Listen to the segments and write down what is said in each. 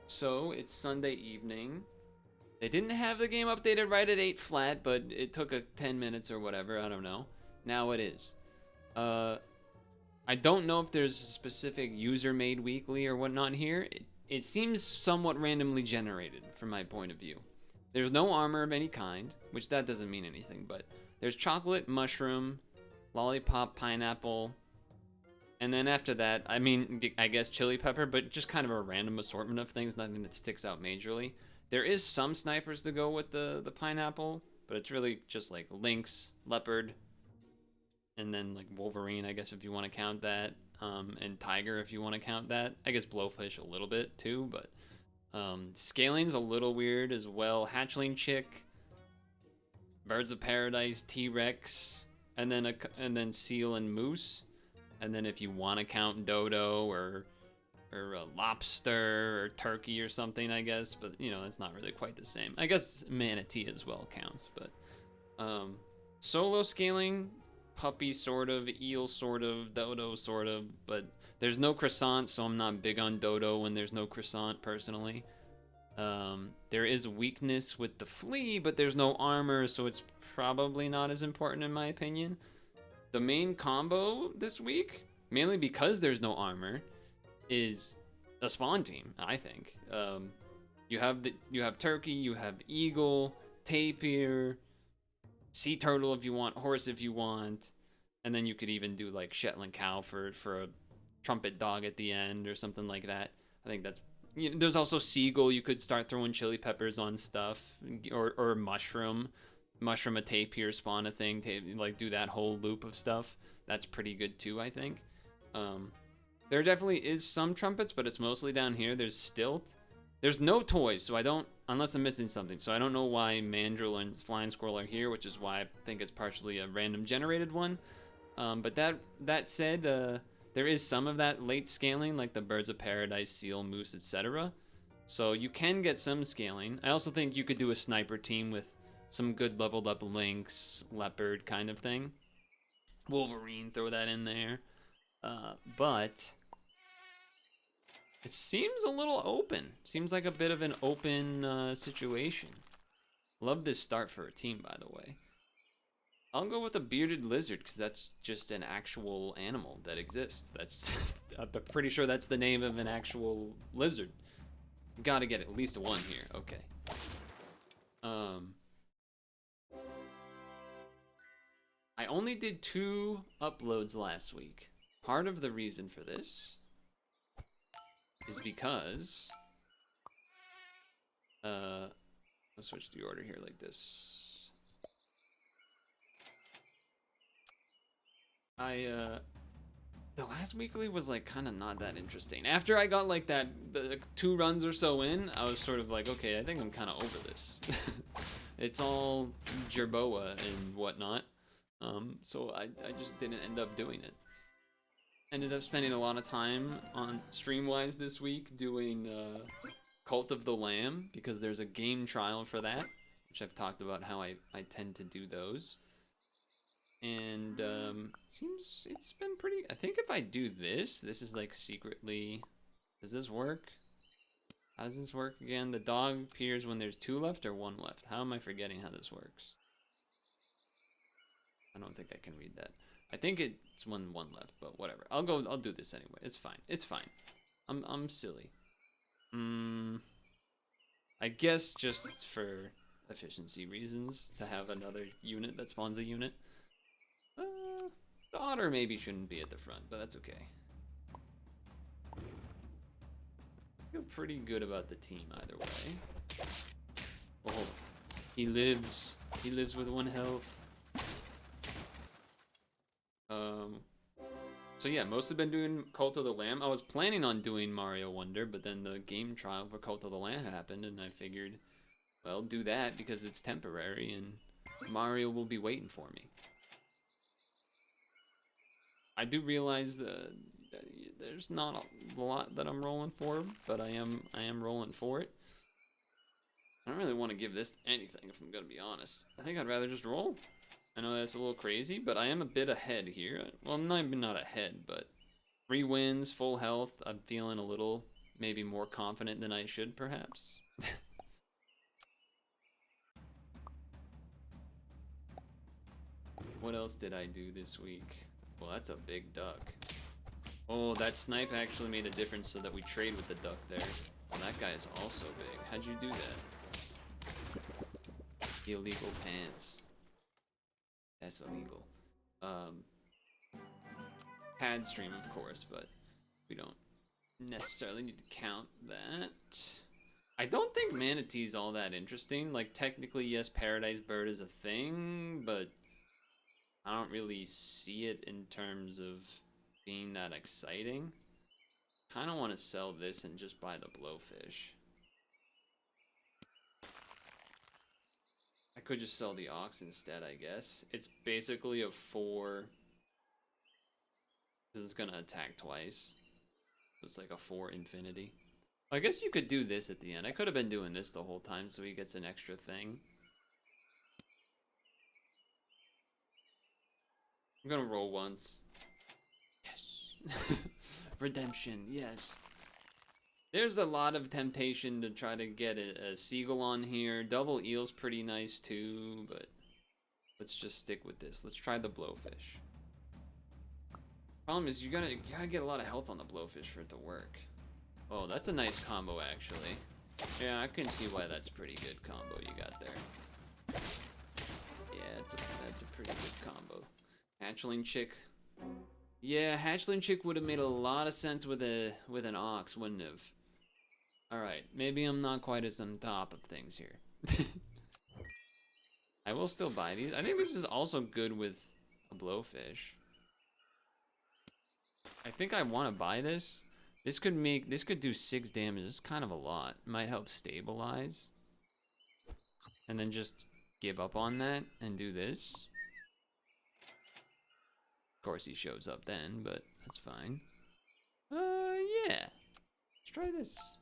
So it's Sunday evening. They didn't have the game updated right at 8 flat, but it took 10 minutes or whatever. I don't know. Now it is. Uh, I don't know if there's a specific user made weekly or whatnot here. It seems somewhat randomly generated from my point of view. There's no armor of any kind, which that doesn't mean anything, but there's chocolate, mushroom, lollipop, pineapple, and then after that, I mean, I guess chili pepper, but just kind of a random assortment of things, nothing that sticks out majorly. There is some snipers to go with the pineapple, but it's really just like lynx, leopard, and then like Wolverine, I guess if you want to count that, and tiger if you want to count that. I guess blowfish a little bit too, but scaling's a little weird as well. Hatchling chick, birds of paradise, T-Rex, and then seal and moose. And then if you want to count dodo or a lobster or turkey or something, I guess, but you know it's not really quite the same. I guess manatee as well counts, but solo scaling, puppy sort of, eel sort of, dodo sort of, but there's no croissant, so I'm not big on dodo when there's no croissant personally. There is weakness with the flea, but there's no armor, so it's probably not as important in my opinion. The main combo this week, mainly because there's no armor, is a spawn team. I think you have turkey, you have eagle, tapir, sea turtle if you want, horse if you want, and then you could even do like Shetland cow for a trumpet dog at the end or something like that. I think that's there's also seagull. You could start throwing chili peppers on stuff, or mushroom a tapir spawn a thing, like do that whole loop of stuff. That's pretty good too, I think. There definitely is some trumpets, but it's mostly down here. There's stilt. There's no toys, so I don't, unless I'm missing something. So I don't know why Mandrill and Flying Squirrel are here, which is why I think it's partially a random generated one. But that said, there is some of that late scaling, like the birds of paradise, seal, moose, etc. So you can get some scaling. I also think you could do a sniper team with some good leveled up lynx, leopard kind of thing. Wolverine, throw that in there. But it seems a little open. Seems like a bit of an open situation. Love this start for a team, by the way. I'll go with a bearded lizard because that's just an actual animal that exists. That's I'm pretty sure that's the name of an actual lizard. Gotta get at least one here. Okay. I only did 2 uploads last week. Part of the reason for this is because let's switch the order here like this. The last weekly was like kind of not that interesting. After I got like the 2 runs or so in, I was sort of like, okay, I think I'm kind of over this. It's all Jerboa and whatnot. So I just didn't end up doing it. Ended up spending a lot of time on Streamwise this week doing Cult of the Lamb because there's a game trial for that, which I've talked about how I tend to do those. And seems it's been pretty. I think if I do this is like secretly. Does this work? How does this work again? The dog appears when there's 2 left or 1 left. How am I forgetting how this works? I don't think I can read that. I think it's 1 left, but whatever. I'll do this anyway. It's fine. It's fine. I'm silly. I guess just for efficiency reasons to have another unit that spawns a unit. The otter maybe shouldn't be at the front, but that's okay. I feel pretty good about the team either way. Oh, hold on. He lives with 1 health. So yeah, mostly been doing Cult of the Lamb. I was planning on doing Mario Wonder, but then the game trial for Cult of the Lamb happened, and I figured, well, do that because it's temporary, and Mario will be waiting for me. I do realize that there's not a lot that I'm rolling for, but I am rolling for it. I don't really want to give this anything, if I'm gonna be honest. I think I'd rather just roll. I know that's a little crazy, but I am a bit ahead here. Well, I'm not ahead, but 3 wins, full health. I'm feeling a little maybe more confident than I should, perhaps. What else did I do this week? Well, that's a big duck. Oh, that snipe actually made a difference so that we trade with the duck there. Well, that guy is also big. How'd you do that? Illegal pants. That's illegal. Pad stream, of course, but we don't necessarily need to count that. I don't think manatee's all that interesting. Like, technically, yes, Paradise Bird is a thing, but I don't really see it in terms of being that exciting. Kind of want to sell this and just buy the blowfish. I could just sell the ox instead, I guess. It's basically a 4, because it's gonna attack twice. So it's like a 4 infinity. I guess you could do this at the end. I could have been doing this the whole time so he gets an extra thing. I'm gonna roll once. Yes. Redemption, yes. There's a lot of temptation to try to get a seagull on here. Double eel's pretty nice too, but let's just stick with this. Let's try the blowfish. Problem is you gotta get a lot of health on the blowfish for it to work. Oh, that's a nice combo actually. Yeah, I can see why that's pretty good combo you got there. Yeah, that's a pretty good combo. Hatchling chick. Yeah, hatchling chick would have made a lot of sense with an ox, wouldn't have? All right, maybe I'm not quite as on top of things here. I will still buy these. I think this is also good with a blowfish. I think I want to buy this. This could do 6 damage. It's kind of a lot. Might help stabilize. And then just give up on that and do this. Of course he shows up then, but that's fine. Yeah. Let's try this.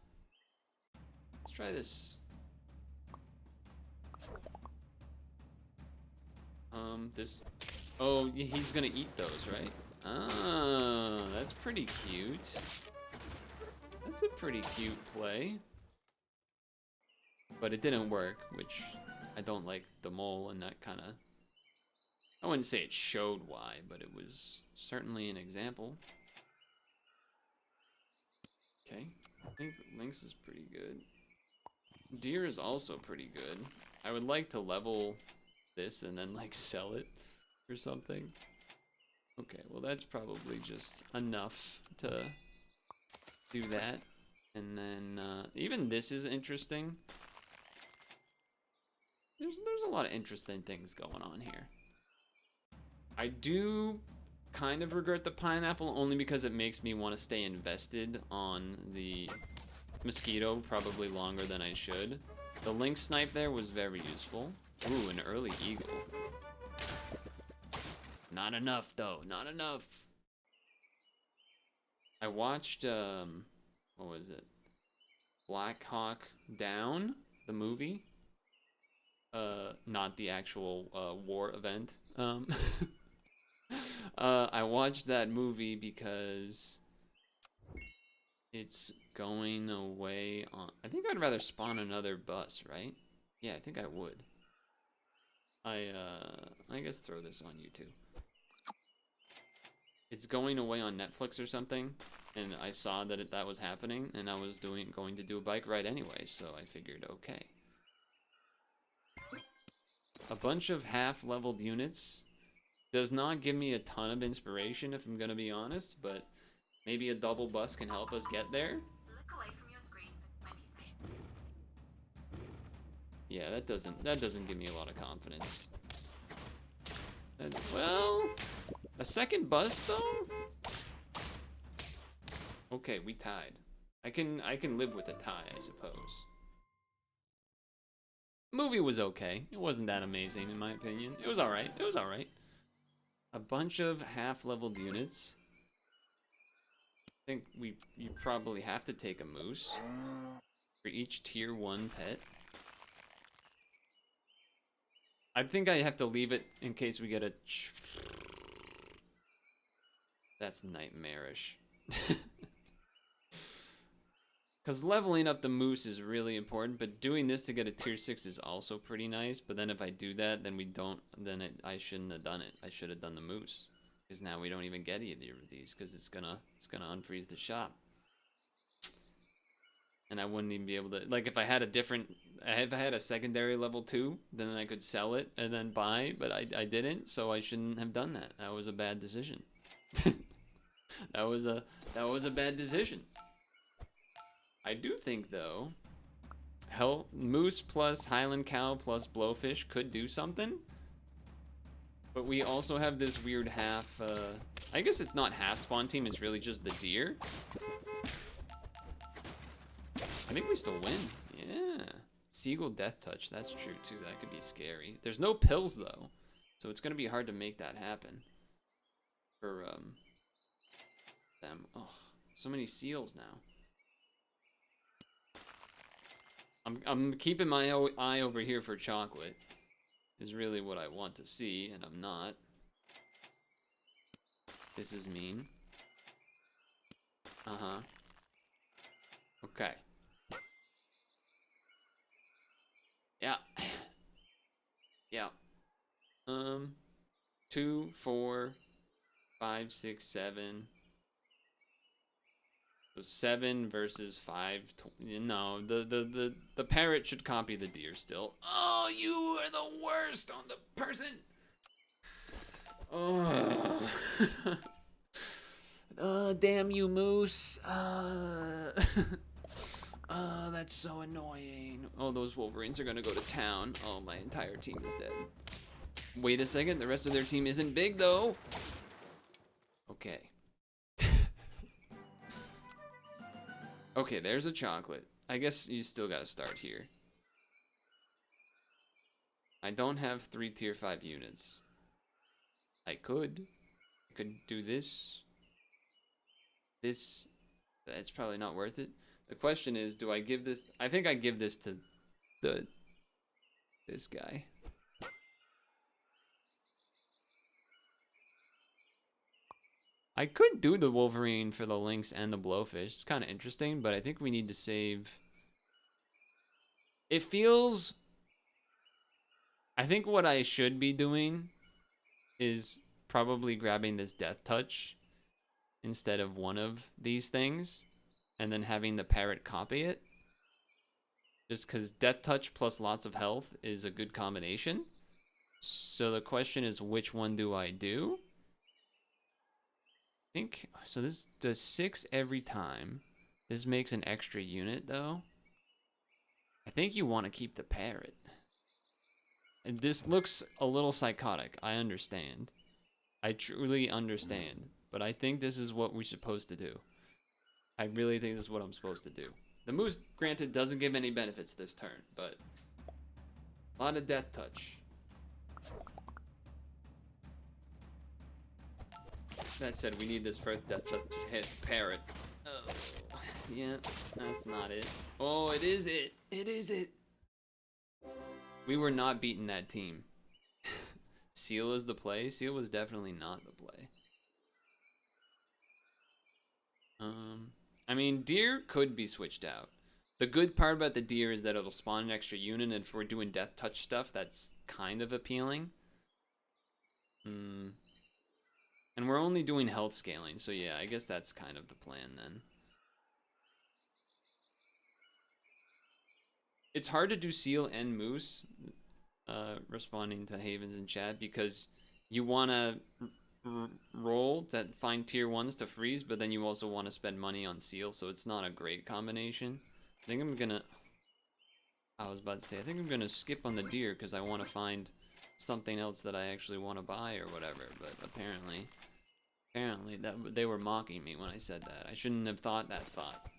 Let's try this. This. Oh, he's gonna eat those, right? Ah, that's pretty cute. That's a pretty cute play. But it didn't work, which I don't like the mole, and that kind of... I wouldn't say it showed why, but it was certainly an example. Okay, I think lynx is pretty good. Deer is also pretty good. I would like to level this and then like sell it or something. Okay, well that's probably just enough to do that. And then even this is interesting. There's a lot of interesting things going on here. I do kind of regret the pineapple only because it makes me want to stay invested on the mosquito probably longer than I should. The lynx snipe there was very useful. Ooh, an early eagle. Not enough though, not enough. I watched what was it? Black Hawk Down, the movie. Not the actual war event. I watched that movie because it's going away on... I think I'd rather spawn another bus, right? Yeah, I think I would. I guess throw this on you too. It's going away on Netflix or something, and I saw that that was happening, and I was going to do a bike ride anyway, so I figured, okay. A bunch of half-leveled units does not give me a ton of inspiration, if I'm gonna be honest, but maybe a double bus can help us get there. Look away from your screen for 20 seconds. Yeah, that doesn't give me a lot of confidence. Well, a second bus though? Okay, we tied. I can live with a tie, I suppose. Movie was okay. It wasn't that amazing in my opinion. It was alright. It was alright. A bunch of half-leveled units. I think you probably have to take a moose for each tier 1 pet. I think I have to leave it in case we get a... That's nightmarish. Because leveling up the moose is really important, but doing this to get a tier 6 is also pretty nice. But then if I do that, then we don't, I shouldn't have done it. I should have done the moose. Because now we don't even get either of these, because it's gonna unfreeze the shop. And I wouldn't even be able to, like, if I had a secondary level 2, then I could sell it and then buy, but I didn't, so I shouldn't have done that. That was a bad decision. that was a bad decision. I do think, though, moose plus Highland cow plus blowfish could do something. But we also have this weird half, I guess it's not half spawn team, it's really just the deer. I think we still win. Yeah. Seagull death touch, that's true too. That could be scary. There's no pills though, so it's gonna be hard to make that happen. For them. Oh, so many seals now. I'm keeping my eye over here for chocolate. Is really what I want to see, and I'm not. This is mean. Uh-huh. Okay. Yeah. Yeah. 2, 4, 5, 6, 7. So 7 versus 5. No, the parrot should copy the deer still. Oh, you are the worst on the person. Oh. Damn you, moose. That's so annoying. Oh, those wolverines are gonna go to town. Oh, my entire team is dead. Wait a second, the rest of their team isn't big though. Okay. Okay, there's a chocolate. I guess you still gotta start here. I don't have 3 tier 5 units. I could do this. This. It's probably not worth it. The question is, do I give this? I think I give this to this guy. I could do the Wolverine for the Lynx and the Blowfish. It's kind of interesting, but I think we need to save. It feels. I think what I should be doing is probably grabbing this Death Touch instead of one of these things, and then having the parrot copy it. Just because Death Touch plus lots of health is a good combination. So the question is, which one do I do? I think, so this does 6 every time. This makes an extra unit though. I think you want to keep the parrot. And this looks a little psychotic, I understand. I truly understand. But I think this is what we're supposed to do. I really think this is what I'm supposed to do. The moose, granted, doesn't give any benefits this turn, but a lot of death touch. That said, we need this first death touch to hit parrot. Oh, yeah, that's not it. Oh, it is it. It is it. We were not beating that team. Seal is the play. Seal was definitely not the play. I mean, deer could be switched out. The good part about the deer is that it'll spawn an extra unit, and if we're doing death touch stuff, that's kind of appealing. And we're only doing health scaling, so yeah, I guess that's kind of the plan then. It's hard to do seal and moose, responding to Havens in chat, because you want to roll to find tier 1s to freeze, but then you also want to spend money on seal, so it's not a great combination. I think I'm gonna, I was about to say, I think I'm gonna skip on the deer because I want to find something else that I actually want to buy or whatever, but apparently that they were mocking me when I said that. I shouldn't have thought that thought.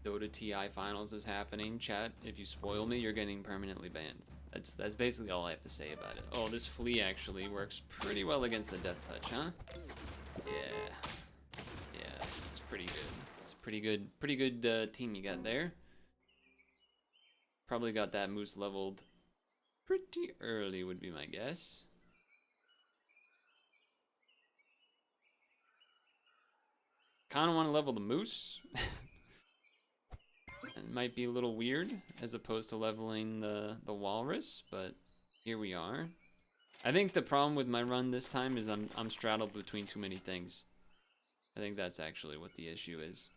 Dota TI finals is happening. Chat, if you spoil me, you're getting permanently banned. That's basically all I have to say about it. Oh, this flea actually works pretty well against the death touch, huh? Yeah, it's pretty good. It's pretty good team you got there. Probably got that moose leveled pretty early, would be my guess. Kind of want to level the moose. It might be a little weird as opposed to leveling the walrus, but here we are. I think the problem with my run this time is I'm straddled between too many things. I think that's actually what the issue is.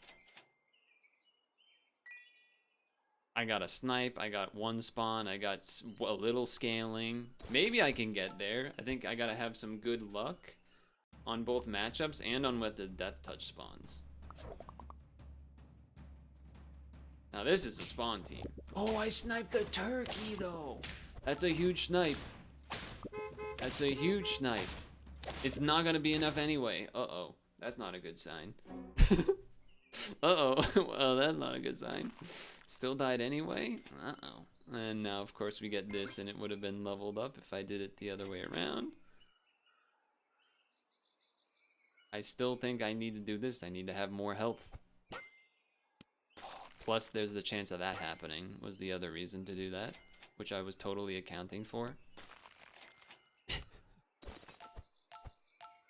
I got a snipe, I got one spawn, I got a little scaling. Maybe I can get there. I think I gotta have some good luck on both matchups and on what the death touch spawns. Now this is a spawn team. Oh, I sniped the turkey though. That's a huge snipe. That's a huge snipe. It's not gonna be enough anyway. Uh-oh, that's not a good sign. Uh-oh, well, that's not a good sign. Still died anyway? Uh-oh. And now, of course, we get this, and it would have been leveled up if I did it the other way around. I still think I need to do this. I need to have more health. Plus, there's the chance of that happening, was the other reason to do that, which I was totally accounting for.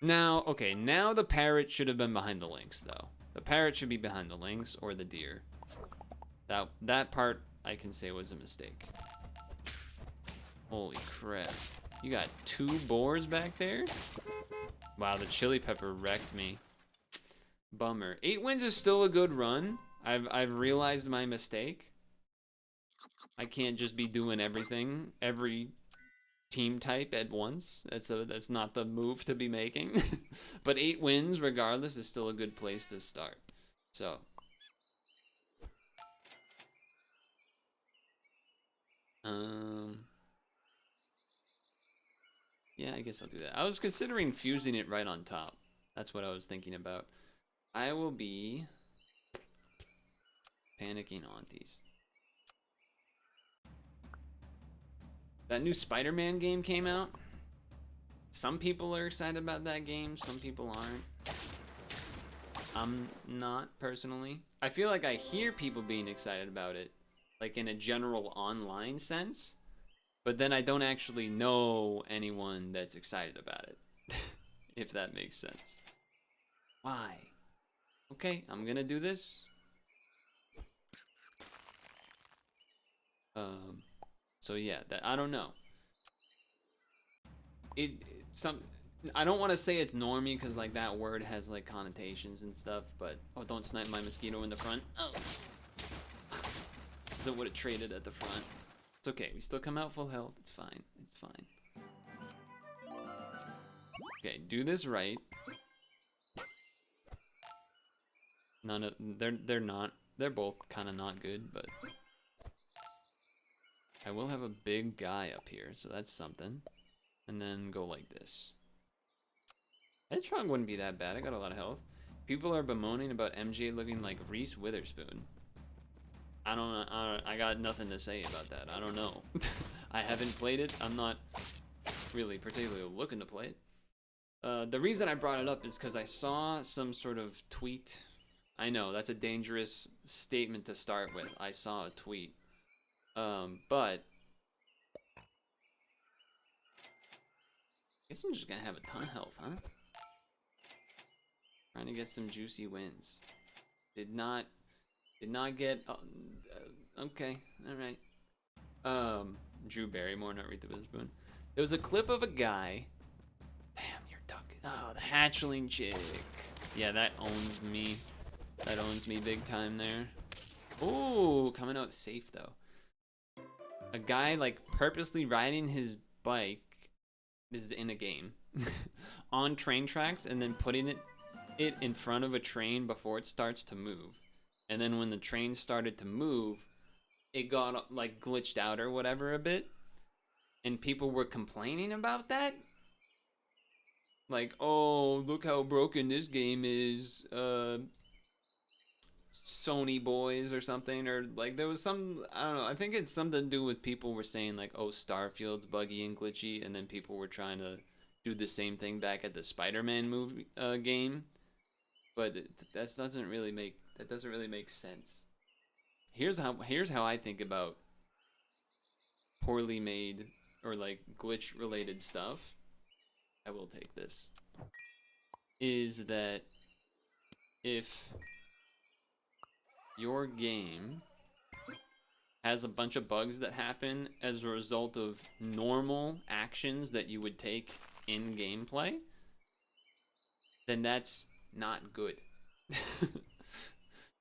Now, okay, now the parrot should have been behind the lynx, though. The parrot should be behind the lynx or the deer. That part I can say was a mistake. Holy crap. You got 2 boars back there? Wow, the chili pepper wrecked me. Bummer. 8 wins is still a good run. I've realized my mistake. I can't just be doing everything, every team type at once. That's not the move to be making. But 8 wins regardless is still a good place to start. So yeah, I guess I'll do that. I was considering fusing it right on top. That's what I was thinking about. I will be panicking aunties. That new Spider-Man game came out. Some people are excited about that game, some people aren't. I'm not, personally. I feel like I hear people being excited about it, like in a general online sense, but then I don't actually know anyone that's excited about it, if that makes sense. Why? Okay, I'm gonna do this. So yeah, I don't know. I don't want to say it's normie because like that word has like connotations and stuff, but oh, don't snipe my mosquito in the front. Oh, because it would have traded at the front. It's okay. We still come out full health. It's fine. It's fine. Okay, do this right. None of they're not. They're both kind of not good, but I will have a big guy up here, so that's something. And then go like this. Hedgehog wouldn't be that bad. I got a lot of health. People are bemoaning about MJ looking like Reese Witherspoon. I don't know. I got nothing to say about that. I don't know. I haven't played it. I'm not really particularly looking to play it. The reason I brought it up is because I saw some sort of tweet. I know that's a dangerous statement to start with. I saw a tweet. But I guess I'm just gonna have a ton of health, huh? Trying to get some juicy wins. Did not get. Okay, all right. Drew Barrymore, not Reese Witherspoon. There was a clip of a guy. Damn, you're duck. Oh, the hatchling chick. Yeah, that owns me. That owns me big time there. Ooh, coming out safe though. A guy like purposely riding his bike. This is in a game. On train tracks and then putting it in front of a train before it starts to move. And then when the train started to move, it got like glitched out or whatever a bit. And people were complaining about that. Like, oh, look how broken this game is. Sony boys or something. Or like there was some, I don't know. I think it's something to do with people were saying like, oh, Starfield's buggy and glitchy. And then people were trying to do the same thing back at the Spider-Man movie game. But that doesn't really make sense. Here's how I think about poorly made or like glitch related stuff. I will take this. Is that if your game has a bunch of bugs that happen as a result of normal actions that you would take in gameplay, then that's not good.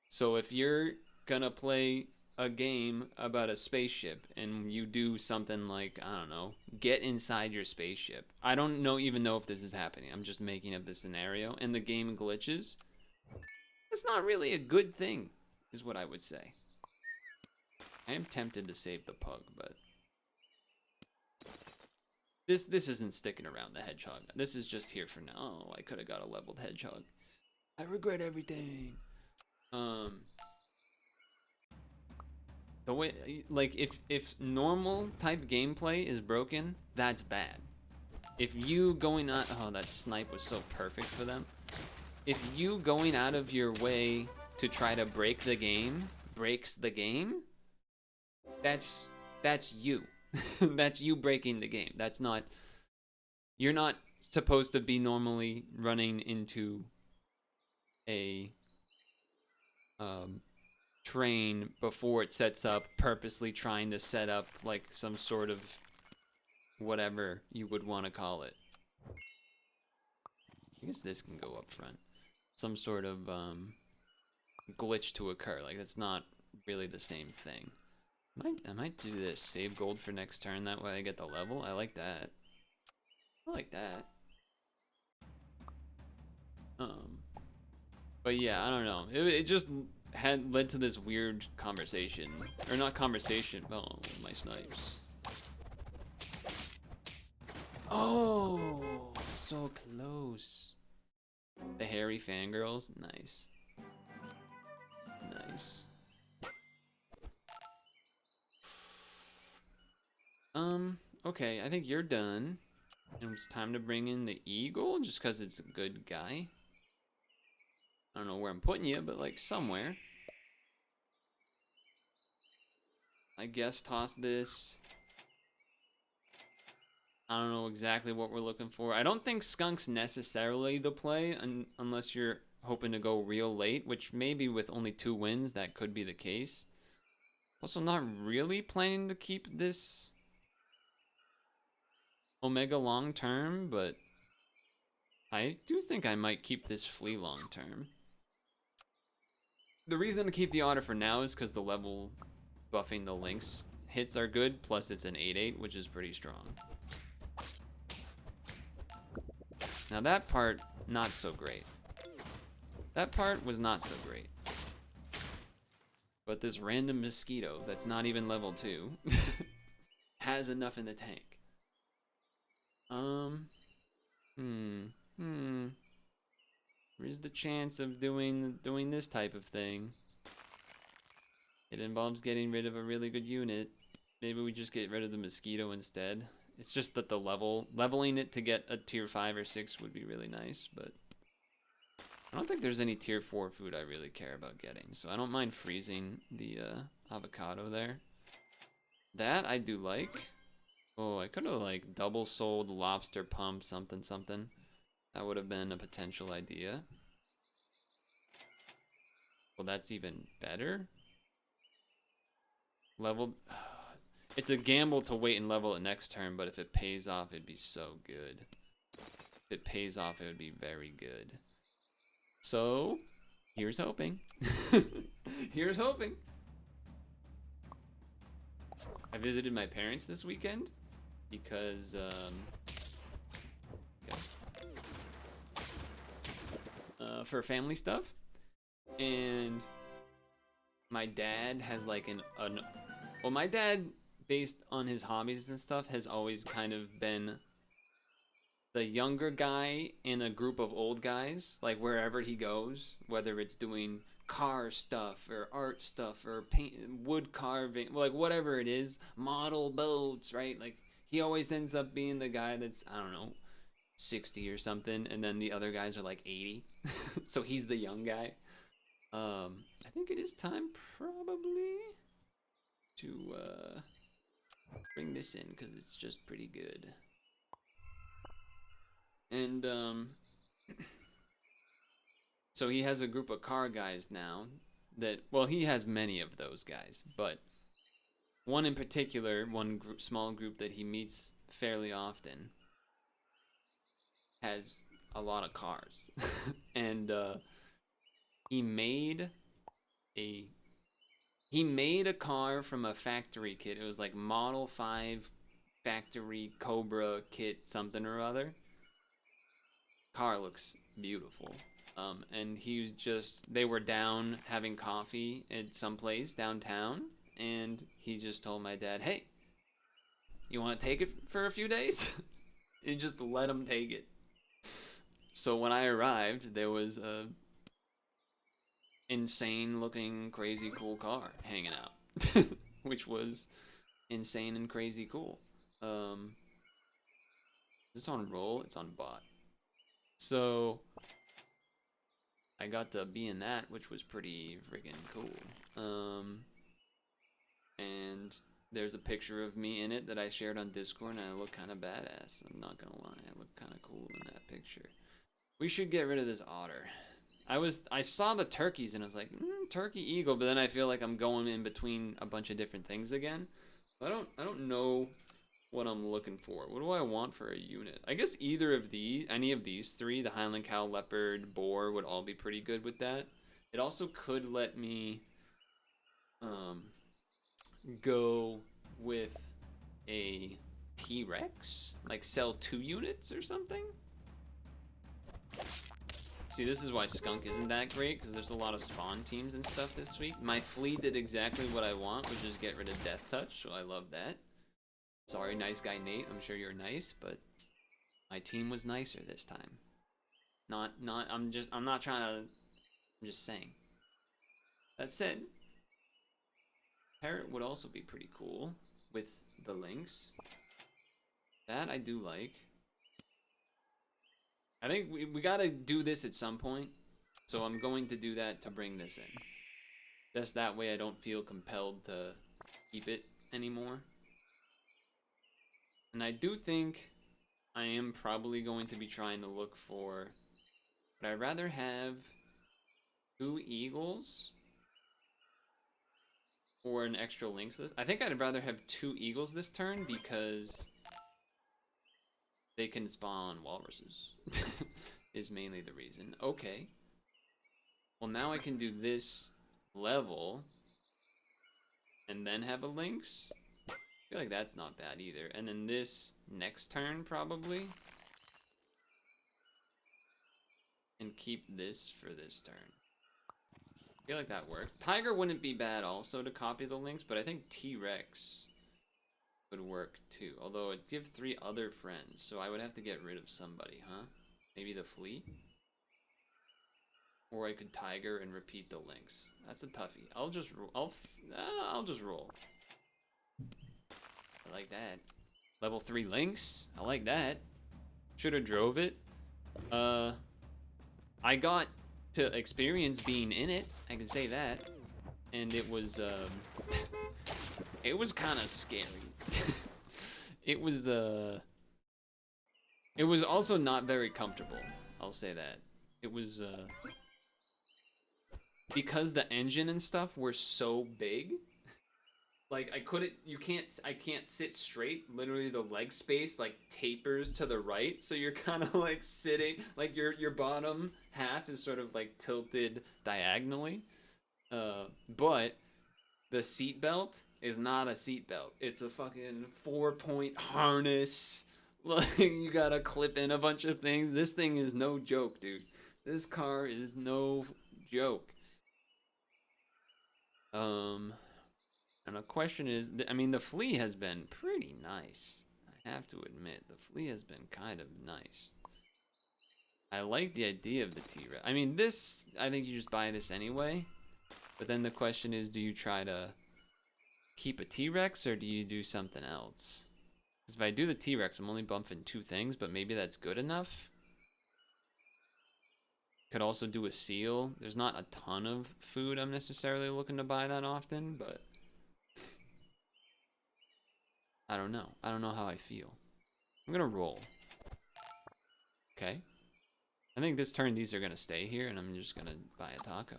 So if you're gonna play a game about a spaceship and you do something like, I don't know, get inside your spaceship. I don't even know if this is happening. I'm just making up this scenario and the game glitches. It's not really a good thing, is what I would say. I am tempted to save the pug, but this isn't sticking around the hedgehog. This is just here for now. Oh, I could have got a leveled hedgehog. I regret everything. The way, like, if normal type gameplay is broken, that's bad. If you going on, oh, that snipe was so perfect for them. If you going out of your way to try to break the game breaks the game, that's you. That's you breaking the game. That's not, you're not supposed to be normally running into a train before it sets up, purposely trying to set up like some sort of whatever you would want to call it. I guess this can go up front. Some sort of glitch to occur. Like, that's not really the same thing. I might do this. Save gold for next turn. That way I get the level. I like that. I like that. But yeah, I don't know. It just had led to this weird conversation. Or not conversation. Oh, my snipes. Oh, so close. The hairy fangirls. Nice. Nice. Okay, I think you're done. And it's time to bring in the eagle, just because it's a good guy. I don't know where I'm putting you, but like somewhere. I guess toss this. I don't know exactly what we're looking for. I don't think skunk's necessarily the play unless you're hoping to go real late, which maybe with only 2 wins, that could be the case. Also not really planning to keep this Omega long term, but I do think I might keep this flea long term. The reason to keep the otter for now is because the level buffing the lynx hits are good, plus it's an 8/8, which is pretty strong. Now that part, not so great. That part was not so great. But this random mosquito that's not even level 2 has enough in the tank. Where's the chance of doing this type of thing? It involves getting rid of a really good unit. Maybe we just get rid of the mosquito instead. It's just that the leveling it to get a tier 5 or 6 would be really nice, but I don't think there's any tier 4 food I really care about getting, so I don't mind freezing the avocado there. That I do like. Oh, I could have like double sold lobster pump something. That would have been a potential idea. Well, that's even better. Leveled. It's a gamble to wait and level it next turn, but if it pays off, it'd be so good. If it pays off, it would be very good. So, here's hoping. Here's hoping. I visited my parents this weekend because, for family stuff. And my dad has like well, my dad, based on his hobbies and stuff, has always kind of been the younger guy in a group of old guys, like wherever he goes, whether it's doing car stuff or art stuff or paint, wood carving, like whatever it is, model boats, right? Like he always ends up being the guy that's, I don't know, 60 or something, and then the other guys are like 80. So he's the young guy. I think it is time probably to bring this in because it's just pretty good. And So he has a group of car guys now that, well, he has many of those guys, but one in particular, one group, small group that he meets fairly often, has a lot of cars. And he made a he made a car from a factory kit. It was like Model 5 factory Cobra kit something or other. Car looks beautiful. And he was just, they were down having coffee at some place downtown, and he just told my dad, hey, you want to take it for a few days? And just let him take it. So when I arrived, there was a insane looking crazy cool car hanging out. Which was insane and crazy cool. Is this on roll? It's on bot. So I got to be in that, which was pretty freaking cool. And there's a picture of me in it that I shared on Discord, and I look kind of badass. I'm not gonna lie, I look kind of cool in that picture. We should get rid of this otter. I saw the turkeys and I was like, turkey eagle, but then I feel like I'm going in between a bunch of different things again. I don't know what I'm looking for. What do I want for a unit? I guess either of these, any of these three, the Highland cow, leopard, boar, would all be pretty good with that. It also could let me go with a T-Rex, like sell 2 units or something. See, this is why Skunk isn't that great, because there's a lot of spawn teams and stuff this week. My fleet did exactly what I want, which is get rid of Death Touch, so I love that. Sorry, nice guy Nate, I'm sure you're nice, but my team was nicer this time. I'm not trying to, I'm just saying. That said, Parrot would also be pretty cool with the links. That I do like. I think we gotta do this at some point, so I'm going to do that to bring this in. Just that way I don't feel compelled to keep it anymore. And I do think I am probably going to be trying to look for, but I'd rather have 2 eagles or an extra links list. I think I'd rather have 2 eagles this turn because they can spawn walruses. Is mainly the reason. Okay. Well, now I can do this level and then have a lynx. I feel like that's not bad either. And then this next turn probably. And keep this for this turn. I feel like that works. Tiger wouldn't be bad also to copy the lynx, but I think T-Rex would work too. Although it'd give 3 other friends, so I would have to get rid of somebody, huh? Maybe the flea? Or I could tiger and repeat the links. That's a toughie. I'll just roll. I'll just roll. I like that. Level 3 links? I like that. Should have drove it. I got to experience being in it. I can say that. And it was it was kind of scary. It was also not very comfortable. I'll say that. It was because the engine and stuff were so big, like I can't sit straight. Literally the leg space like tapers to the right, so you're kind of like sitting, like your bottom half is sort of like tilted diagonally. But the seat belt is not a seat belt. It's a fucking 4-point harness. Like you gotta clip in a bunch of things. This thing is no joke, dude. This car is no joke. And the question is, I mean, the flea has been pretty nice. I have to admit, the flea has been kind of nice. I like the idea of the T-Rex. I mean, this, I think you just buy this anyway. But then the question is, do you try to keep a T-Rex or do you do something else? Because if I do the T-Rex, I'm only bumping 2 things, but maybe that's good enough. Could also do a seal. There's not a ton of food I'm necessarily looking to buy that often, but I don't know. I don't know how I feel. I'm gonna roll. Okay. I think this turn these are gonna stay here, and I'm just gonna buy a taco.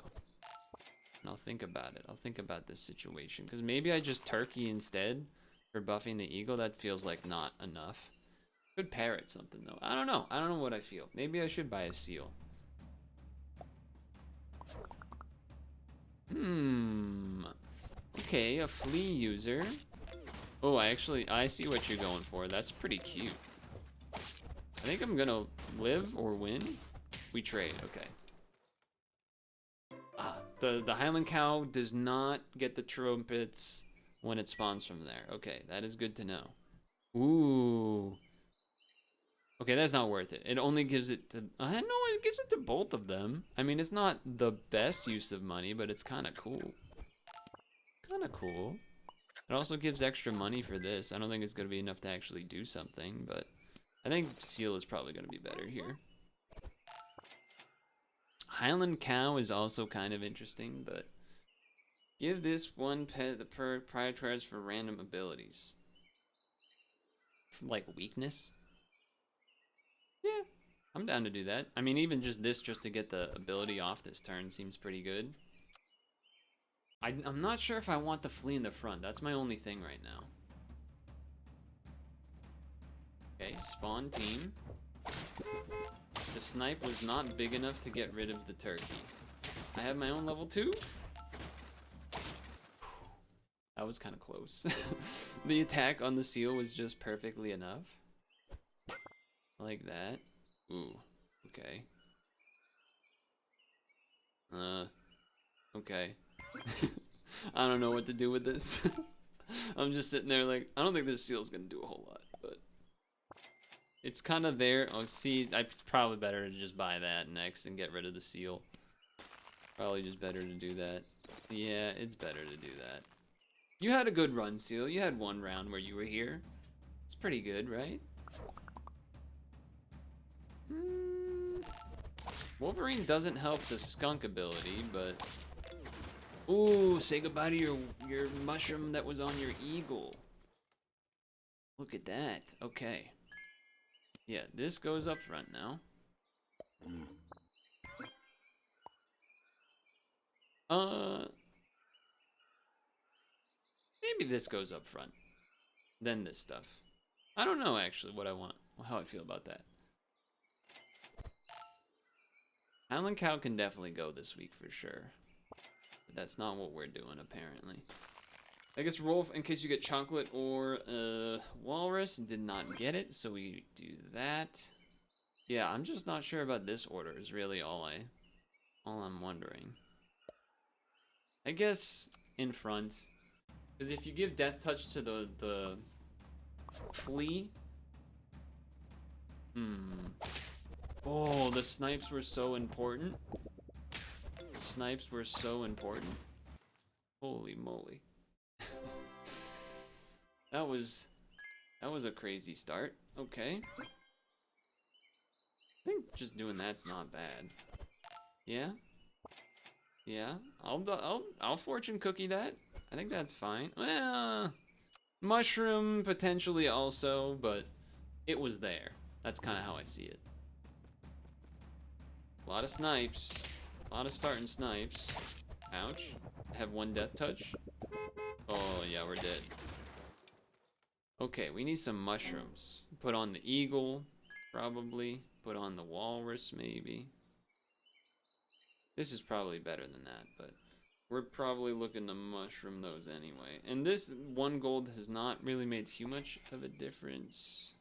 And I'll think about it. I'll think about this situation, because maybe I just turkey instead for buffing the eagle. That feels like not enough. Could parrot something though. I don't know. I don't know what I feel. Maybe I should buy a seal. Okay, a flea user. Oh, I see what you're going for. That's pretty cute. I think I'm gonna live or win. We trade, okay. Ah, the Highland cow does not get the trumpets when it spawns from there. Okay, that is good to know. Ooh. Okay, that's not worth it. It only gives it to, no, it gives it to both of them. I mean, it's not the best use of money, but it's kind of cool. Kind of cool. It also gives extra money for this. I don't think it's going to be enough to actually do something, but I think seal is probably going to be better here. Highland cow is also kind of interesting, but give this one pet the prioritized for random abilities. Like weakness? Yeah, I'm down to do that. I mean, even just this, just to get the ability off this turn seems pretty good. I'm not sure if I want the flea in the front. That's my only thing right now. Okay, spawn team. The snipe was not big enough to get rid of the turkey. I have my own level 2. That was kind of close. The attack on the seal was just perfectly enough. Like that. Ooh, okay. Okay. I don't know what to do with this. I'm just sitting there like, I don't think this seal's gonna do a whole lot, but it's kind of there. Oh, see, it's probably better to just buy that next and get rid of the seal. Probably just better to do that. Yeah, it's better to do that. You had a good run, Seal. You had one round where you were here. It's pretty good, right? Wolverine doesn't help the skunk ability, but... Ooh, say goodbye to your mushroom that was on your eagle. Look at that. Okay. Yeah, this goes up front now. Maybe this goes up front. Then this stuff. I don't know actually what I want, how I feel about that. Highland Cow can definitely go this week for sure. But that's not what we're doing apparently. I guess roll in case you get chocolate or walrus. Did not get it, so we do that. Yeah, I'm just not sure about this order is really all I'm wondering. I guess in front. Because if you give Death Touch to the flea. Oh, the snipes were so important. The snipes were so important. Holy moly. That was a crazy start. Okay. I think just doing that's not bad. Yeah? Yeah, I'll fortune cookie that. I think that's fine. Well, mushroom potentially also, but it was there. That's kind of how I see it. A lot of snipes. A lot of starting snipes. Ouch. I have one death touch. Oh, yeah, we're dead. Okay, we need some mushrooms. Put on the eagle, probably. Put on the walrus, maybe. This is probably better than that, but we're probably looking to mushroom those anyway. And this 1 gold has not really made too much of a difference.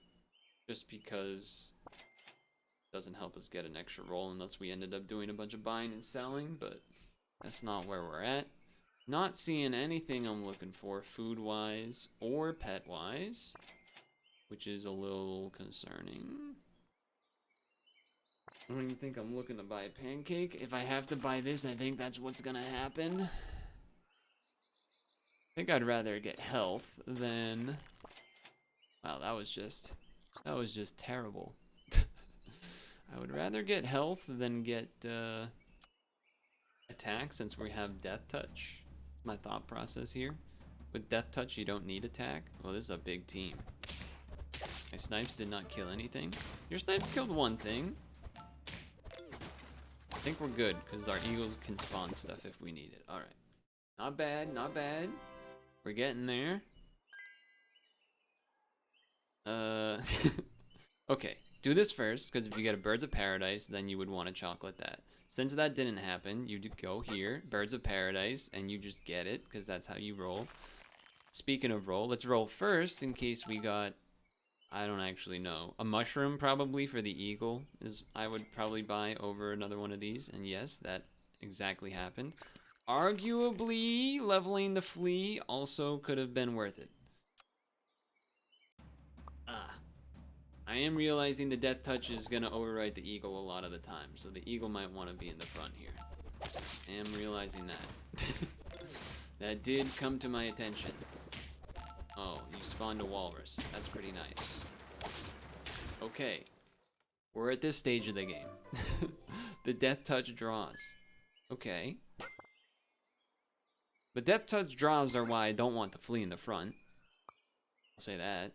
Just because it doesn't help us get an extra roll unless we ended up doing a bunch of buying and selling, but that's not where we're at. Not seeing anything I'm looking for food-wise or pet-wise, which is a little concerning. When you think I'm looking to buy a pancake, if I have to buy this, I think that's what's gonna happen. I think I'd rather get health than... Wow, that was just terrible. I would rather get health than get attack since we have death touch. That's my thought process here. With death touch, you don't need attack. Well, this is a big team. My snipes did not kill anything. Your snipes killed one thing. think we're good because our eagles can spawn stuff if we need it. All right. Not bad, not bad. We're getting there. Okay, do this first, because if you get a Birds of Paradise, then you would want to chocolate that. Since that didn't happen, you go here, Birds of Paradise, and you just get it, because that's how you roll. Speaking of roll, let's roll first, in case we got, I don't actually know, a mushroom probably for the eagle, is I would probably buy over another one of these, and yes, that exactly happened. Arguably, leveling the flea also could have been worth it. I am realizing the death touch is going to override the eagle a lot of the time, so the eagle might want to be in the front here. I am realizing that. That did come to my attention. Oh, you spawned a walrus. That's pretty nice. Okay. We're at this stage of the game. The death touch draws. Okay. The death touch draws are why I don't want the flea in the front. I'll say that.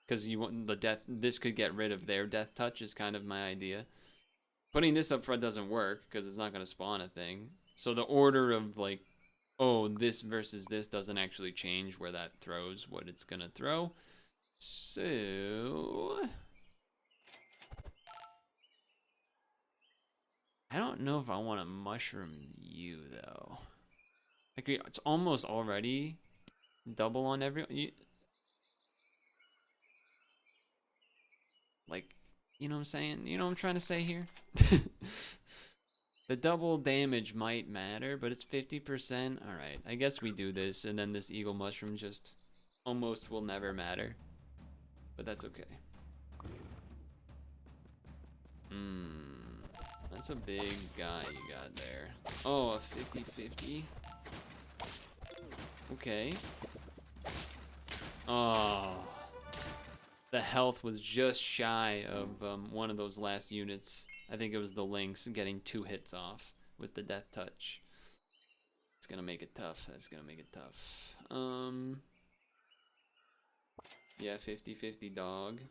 Because you want the death, this could get rid of their death touch is kind of my idea. Putting this up front doesn't work because it's not going to spawn a thing. So the order of like, oh, this versus this doesn't actually change where that throws what it's going to throw. So I don't know if I want to mushroom you though. Like it's almost already double on every. Like, you know what I'm saying? You know what I'm trying to say here? The double damage might matter, but it's 50%. Alright, I guess we do this, and then this eagle mushroom just almost will never matter. But that's okay. That's a big guy you got there. Oh, a 50-50. Okay. Oh. The health was just shy of one of those last units. I think it was the Lynx getting 2 hits off with the death touch. It's gonna make it tough. That's gonna make it tough. Yeah, 50-50 dog,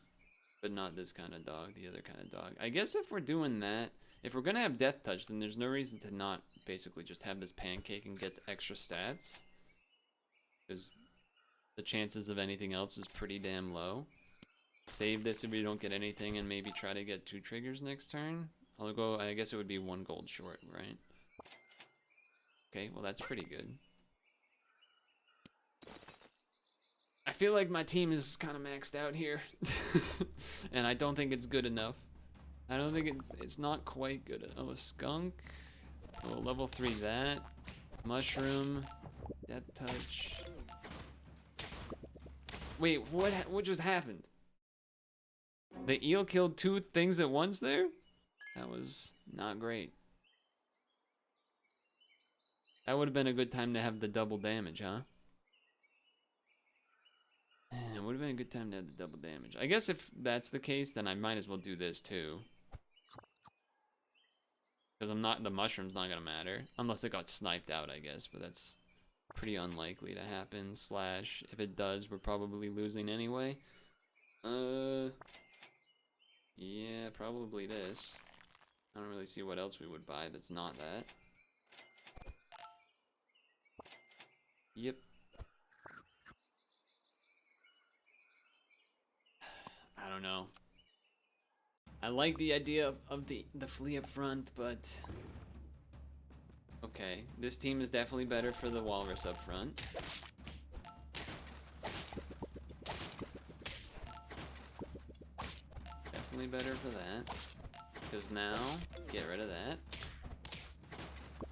but not this kind of dog, the other kind of dog. I guess if we're doing that, if we're gonna have death touch, then there's no reason to not basically just have this pancake and get extra stats. Because the chances of anything else is pretty damn low. Save this if we don't get anything and maybe try to get 2 triggers next turn. I'll go, I guess it would be 1 gold short, right? Okay, well that's pretty good. I feel like my team is kind of maxed out here. And I don't think it's good enough. I don't think it's not quite good. Oh, a skunk. Oh, level 3 that. Mushroom. Death touch. Wait, what just happened? The eel killed 2 things at once there? That was not great. That would have been a good time to have the double damage, huh? It would have been a good time to have the double damage. I guess if that's the case, then I might as well do this too. Because the mushroom's not gonna matter. Unless it got sniped out, I guess, but that's pretty unlikely to happen. Slash, if it does, we're probably losing anyway. Yeah, probably this. I don't really see what else we would buy that's not that. Yep. I don't know. I like the idea of the flea up front, but okay, this team is definitely better for the walrus up front. Definitely better for that. Because now, get rid of that.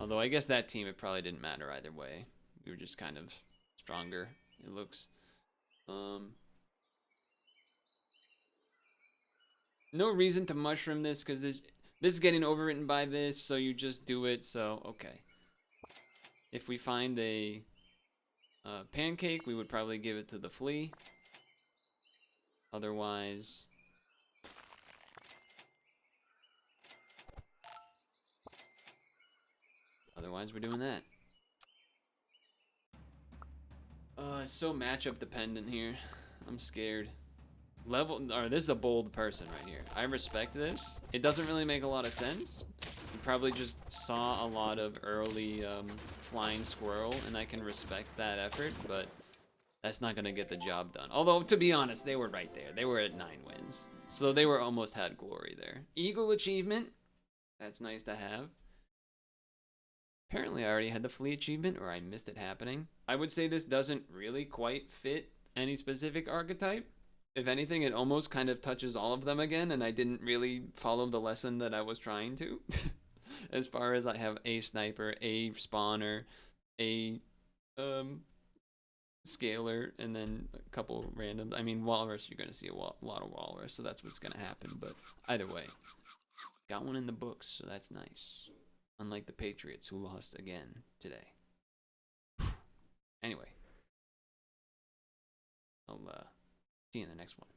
Although I guess that team, it probably didn't matter either way. We were just kind of stronger, it looks. No reason to mushroom this because this is getting overwritten by this, so you just do it. So okay. If we find a pancake, we would probably give it to the flea. Otherwise, we're doing that. It's so matchup dependent here. I'm scared. This is a bold person right here. I respect this. It doesn't really make a lot of sense. You probably just saw a lot of early flying squirrel, and I can respect that effort, but that's not gonna get the job done. Although, to be honest, they were right there. They were at 9 wins. So they were almost had glory there. Eagle achievement. That's nice to have. Apparently I already had the flea achievement, or I missed it happening. I would say this doesn't really quite fit any specific archetype. If anything, it almost kind of touches all of them again, and I didn't really follow the lesson that I was trying to. As far as I have a sniper, a spawner, a scaler, and then a couple random. I mean, walrus, you're gonna see a lot of walrus, so that's what's gonna happen. But either way, got one in the books, so that's nice. Unlike the Patriots, who lost again today. Anyway, I'll see you in the next one.